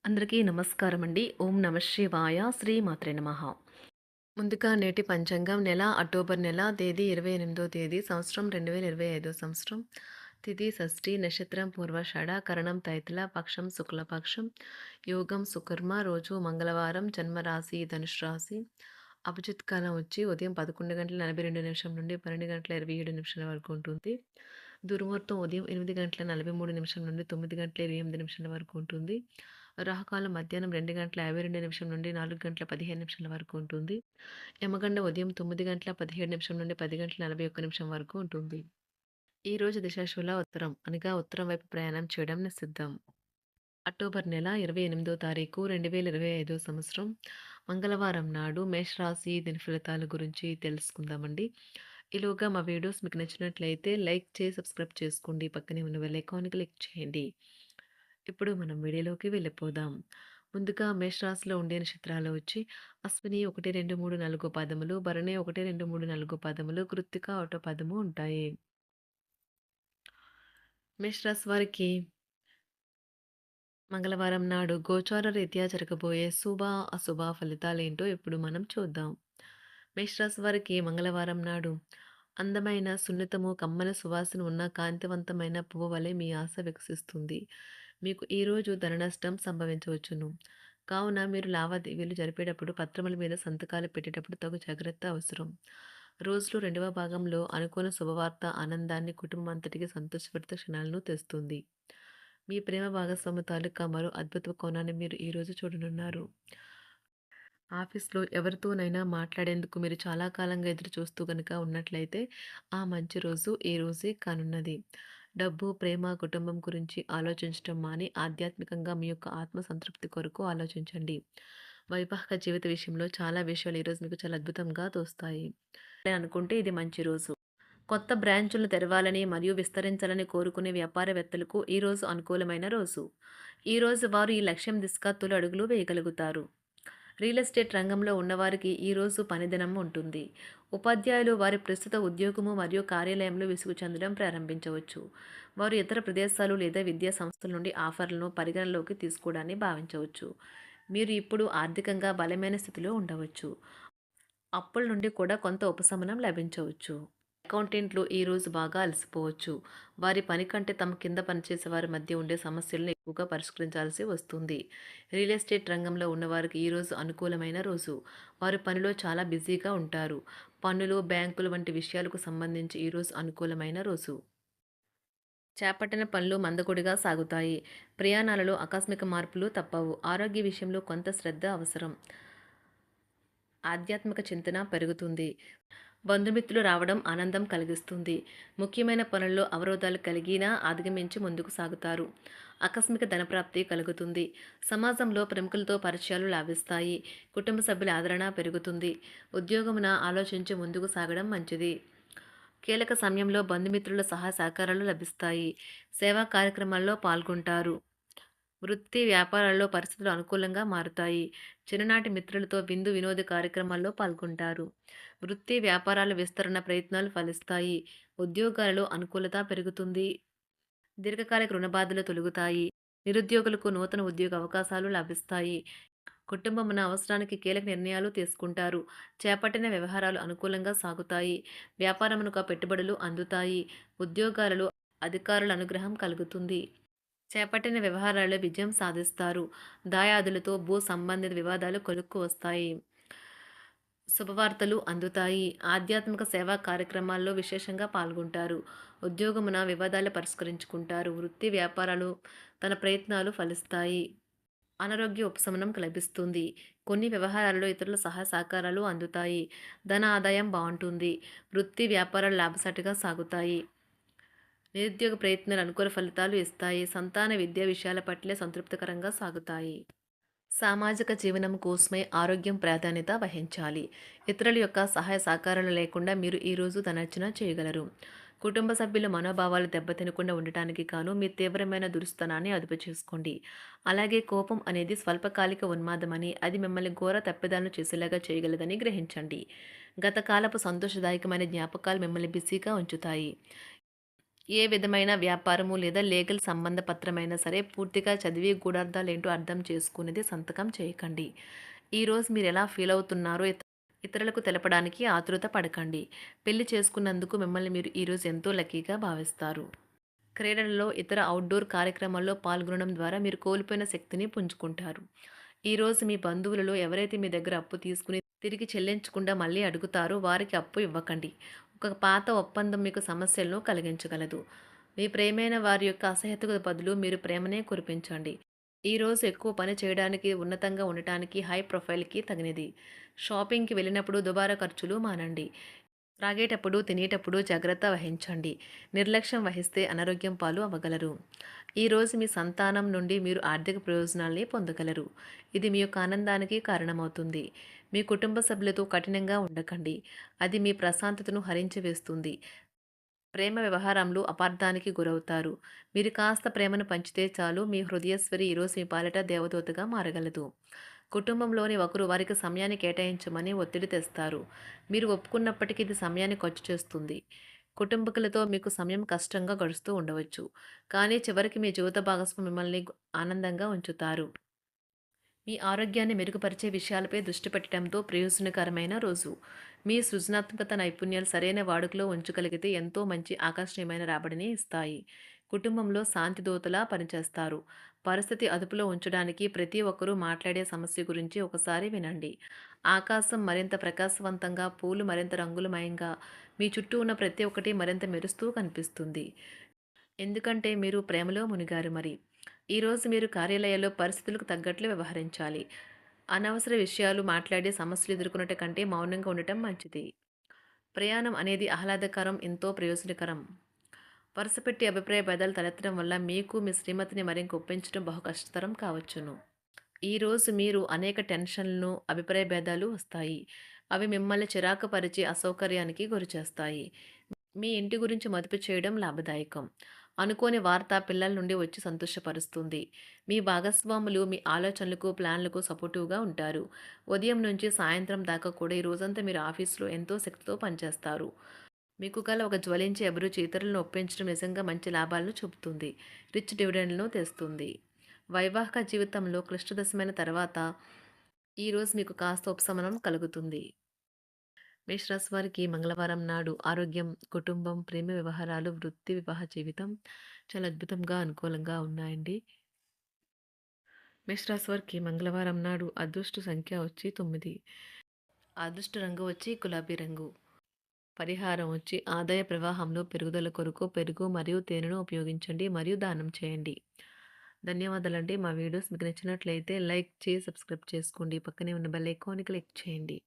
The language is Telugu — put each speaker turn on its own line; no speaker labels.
అందరికీ నమస్కారం అండి. ఓం నమ శివాయ. శ్రీమాత్రే నమః. ముందుగా నేటి పంచాంగం నెల అక్టోబర్ నెల తేదీ 28వ తేదీ సంవత్సరం 2025 సంవత్సరం. తిథి షష్ఠి, నక్షత్రం పూర్వాషాఢ, కరణం తైతుల, పక్షం శుక్లపక్షం, యోగం సుకర్మ, రోజు మంగళవారం, జన్మరాశి ధనుసు రాశి. అభిజిత్ కాలం వచ్చి ఉదయం 11:42 నుండి 12:27 వరకు ఉంటుంది. దుర్ముహూర్తం ఉదయం 8:43 నుండి 9:28 వరకు ఉంటుంది. రాహుకాలం మధ్యాహ్నం 2:52 నుండి 4:15 వరకు ఉంటుంది. యమగండ ఉదయం 9:17 నుండి 10:41 వరకు ఉంటుంది. ఈ రోజు దిశాశూల ఉత్తరం అనగా ఉత్తరం వైపు ప్రయాణం చేయడం నిషిద్ధం. అక్టోబర్ నెల 28వ తారీఖు 2025 సంవత్సరం మంగళవారం నాడు మేషరాశి దిన ఫలితాల గురించి తెలుసుకుందామండి. ఈలోగా మా వీడియోస్ మీకు నచ్చినట్లయితే లైక్ చేసి సబ్స్క్రైబ్ చేసుకోండి. పక్కనే ఉన్న బెల్ ఐకాన్ క్లిక్ చేయండి. ఇప్పుడు మనం వీడియోలోకి వెళ్ళిపోదాం. ముందుగా మేషరాశిలో ఉండే నక్షత్రాలు వచ్చి అశ్విని 1, 2, 3, 4 పాదములు, భరణి 1, 2, 3, 4 పాదములు, కృత్తిక 1 పదము ఉంటాయి. మేషరాశి వారికి మంగళవారం నాడు గోచార రీత్యా జరగబోయే శుభ, అశుభ ఫలితాలేంటో ఇప్పుడు మనం చూద్దాం. మేషరాశి వారికి మంగళవారం నాడు అందమైన, సున్నితము, కమ్మని సువాసన ఉన్న కాంతివంతమైన పువ్వు వలె మీ ఆశ వికసిస్తుంది. మీకు ఈరోజు ధన నష్టం సంభవించవచ్చును. కావున మీరు లావాదేవీలు జరిపేటప్పుడు పత్రముల మీద సంతకాలు పెట్టేటప్పుడు తగు జాగ్రత్త అవసరం. రోజులో రెండవ భాగంలో అనుకోని శుభవార్త ఆనందాన్ని, కుటుంబం అంతటికి సంతోషభరిత క్షణాలను తెస్తుంది. మీ ప్రేమ భాగస్వామి తాలూకా మరో అద్భుత కోణాన్ని మీరు ఈరోజు చూడనున్నారు. ఆఫీస్లో ఎవరితోనైనా మాట్లాడేందుకు మీరు చాలా కాలంగా ఎదురు చూస్తూ గనుక ఉన్నట్లయితే ఆ మంచి రోజు ఈ రోజే కానున్నది. డబ్బు, ప్రేమ, కుటుంబం గురించి ఆలోచించటం మాని ఆధ్యాత్మికంగా మీ యొక్క ఆత్మ సంతృప్తి కొరకు ఆలోచించండి. వైవాహిక జీవిత విషయంలో చాలా విషయాలు ఈరోజు మీకు చాలా అద్భుతంగా తోస్తాయి. అనుకుంటే ఇది మంచి రోజు. కొత్త బ్రాంచులను తెరవాలని మరియు విస్తరించాలని కోరుకునే వ్యాపారవేత్తలకు ఈరోజు అనుకూలమైన రోజు. ఈరోజు వారు ఈ లక్ష్యం దిశగా తొలి అడుగులు వేయగలుగుతారు. రియల్ ఎస్టేట్ రంగంలో ఉన్నవారికి ఈరోజు పనిదినం ఉంటుంది. ఉపాధ్యాయులు వారి ప్రస్తుత ఉద్యోగము మరియు కార్యాలయంలో విసుగు చెందడం ప్రారంభించవచ్చు. వారు ఇతర ప్రదేశాలు లేదా విద్యా సంస్థల నుండి ఆఫర్లను పరిగణలోకి తీసుకోవడాన్ని భావించవచ్చు. మీరు ఇప్పుడు ఆర్థికంగా బలమైన స్థితిలో ఉండవచ్చు. అప్పుల నుండి కూడా కొంత ఉపశమనం లభించవచ్చు. అకౌంటెంట్లు ఈరోజు బాగా అలసిపోవచ్చు. వారి పని కంటే తమ కింద పనిచేసే వారి మధ్య ఉండే సమస్యలను ఎక్కువగా పరిష్కరించాల్సి వస్తుంది. రియల్ ఎస్టేట్ రంగంలో ఉన్నవారికి ఈరోజు అనుకూలమైన రోజు. వారు పనిలో చాలా బిజీగా ఉంటారు. పన్నులు, బ్యాంకులు వంటి విషయాలకు సంబంధించి ఈరోజు అనుకూలమైన రోజు. చేపట్టిన పనులు మందకొడిగా సాగుతాయి. ప్రయాణాలలో ఆకస్మిక మార్పులు తప్పవు. ఆరోగ్య విషయంలో కొంత శ్రద్ధ అవసరం. ఆధ్యాత్మిక చింతన పెరుగుతుంది. బంధుమిత్రులు రావడం ఆనందం కలిగిస్తుంది. ముఖ్యమైన పనుల్లో అవరోధాలు కలిగినా అధిగమించి ముందుకు సాగుతారు. ఆకస్మిక ధనప్రాప్తి కలుగుతుంది. సమాజంలో ప్రముఖులతో పరిచయాలు లాభిస్తాయి. కుటుంబ సభ్యుల ఆదరణ పెరుగుతుంది. ఉద్యోగమున ఆలోచించి ముందుకు సాగడం మంచిది. కీలక సమయంలో బంధుమిత్రుల సహాయ సహకారాలు లభిస్తాయి. సేవా కార్యక్రమాల్లో పాల్గొంటారు. వృత్తి వ్యాపారాల్లో పరిస్థితులు అనుకూలంగా మారుతాయి. చిన్ననాటి మిత్రులతో విందు వినోద కార్యక్రమాల్లో పాల్గొంటారు. వృత్తి వ్యాపారాల విస్తరణ ప్రయత్నాలు ఫలిస్తాయి. ఉద్యోగాలలో అనుకూలత పెరుగుతుంది. దీర్ఘకాలిక రుణబాధలు తొలగుతాయి. నిరుద్యోగులకు నూతన ఉద్యోగ అవకాశాలు లభిస్తాయి. కుటుంబమున అవసరానికి కీలక నిర్ణయాలు తీసుకుంటారు. చేపట్టిన వ్యవహారాలు అనుకూలంగా సాగుతాయి. వ్యాపారమునకు పెట్టుబడులు అందుతాయి. ఉద్యోగాలలో అధికారుల అనుగ్రహం కలుగుతుంది. చేపట్టిన వ్యవహారాల్లో విజయం సాధిస్తారు. దాయాదులతో భూ సంబంధిత వివాదాలు కొలుక్కు వస్తాయి. శుభవార్తలు అందుతాయి. ఆధ్యాత్మిక సేవా కార్యక్రమాల్లో విశేషంగా పాల్గొంటారు. ఉద్యోగమున వివాదాలు పరిష్కరించుకుంటారు. వృత్తి వ్యాపారాలు తన ప్రయత్నాలు ఫలిస్తాయి. అనారోగ్య ఉపశమనం లభిస్తుంది. కొన్ని వ్యవహారాల్లో ఇతరుల సహాయ సహకారాలు అందుతాయి. ధన ఆదాయం బాగుంటుంది. వృత్తి వ్యాపారాలు లాభసాటిగా సాగుతాయి. నిరుద్యోగ ప్రయత్నాలు అనుకూల ఫలితాలు ఇస్తాయి. సంతాన విద్యా విషయాల పట్లే సంతృప్తికరంగా సాగుతాయి. సామాజిక జీవనం కోసమే ఆరోగ్యం ప్రాధాన్యత వహించాలి. ఇతరుల యొక్క సహాయ సహకారాలు లేకుండా మీరు ఈరోజు ధనార్జన చేయగలరు. కుటుంబ సభ్యుల మనోభావాలు దెబ్బతినకుండా ఉండటానికి గాను మీ తీవ్రమైన దురుస్తనాన్ని అదుపు చేసుకోండి. అలాగే కోపం అనేది స్వల్పకాలిక ఉన్మాదమని, అది మిమ్మల్ని ఘోర తప్పిదాలను చేసేలాగా చేయగలదని గ్రహించండి. గత కాలపు సంతోషదాయకమైన జ్ఞాపకాలు మిమ్మల్ని బిజీగా ఉంచుతాయి. ఏ విధమైన వ్యాపారము లేదా లీగల్ సంబంధ పత్రమైనా సరే పూర్తిగా చదివి గూఢార్థాలేంటో అర్థం చేసుకునేది సంతకం చేయకండి. ఈరోజు మీరెలా ఫీల్ అవుతున్నారో ఇతరులకు తెలపడానికి ఆతృత పడకండి. పెళ్లి చేసుకున్నందుకు మిమ్మల్ని మీరు ఈరోజు ఎంతో లక్కీగా భావిస్తారు. క్రీడలలో ఇతర అవుట్‌డోర్ కార్యక్రమాల్లో పాల్గొనడం ద్వారా మీరు కోల్పోయిన శక్తిని పుంజుకుంటారు. ఈరోజు మీ బంధువులలో ఎవరైతే మీ దగ్గర అప్పు తీసుకుని తిరిగి చెల్లించకుండా మళ్ళీ అడుగుతారో వారికి అప్పు ఇవ్వకండి. ఒక పాత ఒప్పందం మీకు సమస్యలను కలిగించగలదు. మీ ప్రియమైన వారి యొక్క అసహ్యతకు బదులు మీరు ప్రేమనే కురిపించండి. ఈరోజు ఎక్కువ పని చేయడానికి, ఉన్నతంగా ఉండటానికి, హై ప్రొఫైల్‌కి తగినది. షాపింగ్‌కి వెళ్ళినప్పుడు దుబారా ఖర్చులు మానండి. త్రాగేటప్పుడు, తినేటప్పుడు జాగ్రత్త వహించండి. నిర్లక్ష్యం వహిస్తే అనారోగ్యం పాలు అవ్వగలరు. ఈరోజు మీ సంతానం నుండి మీరు ఆర్థిక ప్రయోజనాల్ని పొందగలరు. ఇది మీ యొక్క ఆనందానికి కారణమవుతుంది. మీ కుటుంబ సభ్యులతో కఠినంగా ఉండకండి. అది మీ ప్రశాంతతను హరించి వేస్తుంది. ప్రేమ వ్యవహారంలో అపార్థానికి గురవుతారు. మీరు కాస్త ప్రేమను పంచితే చాలు మీ హృదయశ్వరి ఈరోజు మీ పాలిట దేవదూతగా మారగలదు. కుటుంబంలోని ఒకరు వారికి సమయాన్ని కేటాయించమని ఒత్తిడి తెస్తారు. మీరు ఒప్పుకున్నప్పటికీ ఇది సమయాన్ని ఖర్చు చేస్తుంది. కుటుంబకులతో మీకు సమయం కష్టంగా గడుస్తూ ఉండవచ్చు. కానీ చివరికి మీ జీవిత భాగస్వామి మిమ్మల్ని ఆనందంగా ఉంచుతారు. మీ ఆరోగ్యాన్ని మెరుగుపరిచే విషయాలపై దృష్టి పెట్టడంతో ప్రయోజనకరమైన రోజు. మీ సృజనాత్మకత నైపుణ్యాలు సరైన వాడుకలో ఉంచగలిగితే ఎంతో మంచి ఆకర్షణీయమైన రాబడిని ఇస్తాయి. కుటుంబంలో శాంతి దూతలా పనిచేస్తారు. పరిస్థితి అదుపులో ఉంచడానికి ప్రతి ఒక్కరూ మాట్లాడే సమస్య గురించి ఒకసారి వినండి. ఆకాశం మరింత ప్రకాశవంతంగా, పూలు మరింత రంగులమయంగా, మీ చుట్టూ ఉన్న ప్రతి ఒక్కటి మరింత మెరుస్తూ కనిపిస్తుంది. ఎందుకంటే మీరు ప్రేమలో మునిగారు మరి. ఈరోజు మీరు కార్యాలయాల్లో పరిస్థితులకు తగ్గట్లు వ్యవహరించాలి. అనవసర విషయాలు మాట్లాడి సమస్యలు ఎదుర్కొనట కంటే మౌనంగా ఉండటం మంచిది. ప్రయాణం అనేది ఆహ్లాదకరం, ఎంతో ప్రయోజనకరం. వరుసపెట్టి అభిప్రాయ భేదాలు తలెత్తడం వల్ల మీకు మీ శ్రీమతిని మరింక ఒప్పించడం బహు కష్టతరం కావచ్చును. ఈరోజు మీరు అనేక టెన్షన్లను, అభిప్రాయ భేదాలు వస్తాయి. అవి మిమ్మల్ని చిరాకు పరిచి అసౌకర్యానికి గురిచేస్తాయి. మీ ఇంటి గురించి మదుపు చేయడం లాభదాయకం. అనుకోని వార్త పిల్లల నుండి వచ్చి సంతోషపరుస్తుంది. మీ భాగస్వాములు మీ ఆలోచనలకు, ప్లాన్లకు సపోర్టివ్‌గా ఉంటారు. ఉదయం నుంచి సాయంత్రం దాకా కూడా ఈ రోజంతా మీరు ఆఫీస్‌లో ఎంతో శక్తితో పనిచేస్తారు. మీకు గల ఒక జ్వలించే అభిరుచి ఇతరులను ఒప్పించడం నిజంగా మంచి లాభాలను చూపుతుంది. రిచ్ డివిడెండ్‌లను తెస్తుంది. వైవాహిక జీవితంలో క్లిష్టదశమైన తర్వాత ఈరోజు మీకు కాస్త ఉపశమనం కలుగుతుంది. మేషరాశి వారికి మంగళవారం నాడు ఆరోగ్యం, కుటుంబం, ప్రేమ వ్యవహారాలు, వృత్తి, వివాహ జీవితం చాలా అద్భుతంగా, అనుకూలంగా ఉన్నాయండి. మేషరాశి వారికి మంగళవారం నాడు అదృష్ట సంఖ్య వచ్చి 9. అదృష్ట రంగు వచ్చి గులాబీ రంగు. పరిహారం వచ్చి ఆదాయ ప్రవాహంలో పెరుగుదల కొరకు పెరుగు మరియు తేనెను ఉపయోగించండి మరియు దానం చేయండి. ధన్యవాదాలండి. మా వీడియోస్ మీకు నచ్చినట్లయితే లైక్ చేసి, సబ్స్క్రైబ్ చేసుకోండి. పక్కనే ఉన్న బెల్ ఐకాన్ని క్లిక్ చేయండి.